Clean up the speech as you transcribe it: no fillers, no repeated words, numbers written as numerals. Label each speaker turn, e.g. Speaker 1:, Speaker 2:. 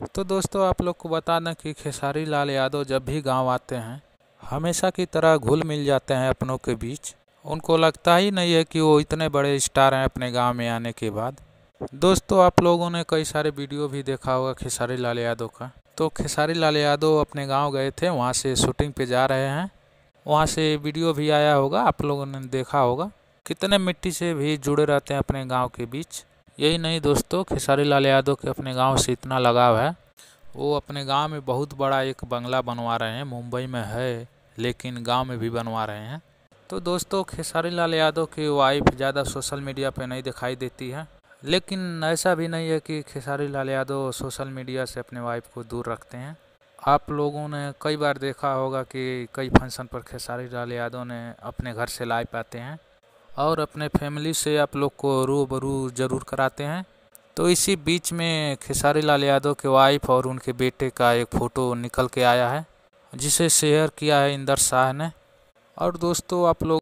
Speaker 1: तो दोस्तों आप लोग को बता दें कि खेसारी लाल यादव जब भी गांव आते हैं हमेशा की तरह घुल मिल जाते हैं अपनों के बीच। उनको लगता ही नहीं है कि वो इतने बड़े स्टार हैं अपने गांव में आने के बाद। दोस्तों आप लोगों ने कई सारे वीडियो भी देखा होगा खेसारी लाल यादव का। तो खेसारी लाल यादव अपने गांव गए थे, वहां से शूटिंग पे जा रहे हैं। वहां से वीडियो भी आया होगा, आप लोगों ने देखा होगा। कितने मिट्टी से भी जुड़े रहते हैं अपने गांव के बीच। यही नहीं दोस्तों, खेसारी लाल यादव के अपने गांव से इतना लगाव है, वो अपने गांव में बहुत बड़ा एक बंगला बनवा रहे हैं। मुंबई में है लेकिन गांव में भी बनवा रहे हैं। तो दोस्तों खेसारी लाल यादव की वाइफ ज़्यादा सोशल मीडिया पे नहीं दिखाई देती है, लेकिन ऐसा भी नहीं है कि खेसारी लाल यादव सोशल मीडिया से अपने वाइफ को दूर रखते हैं। आप लोगों ने कई बार देखा होगा कि कई फंक्शन पर खेसारी लाल यादव ने अपने घर से लाइव आते हैं और अपने फैमिली से आप लोग को रूबरू ज़रूर कराते हैं। तो इसी बीच में खेसारी लाल यादव के वाइफ और उनके बेटे का एक फ़ोटो निकल के आया है, जिसे शेयर किया है इंदर शाह ने। और दोस्तों आप लोग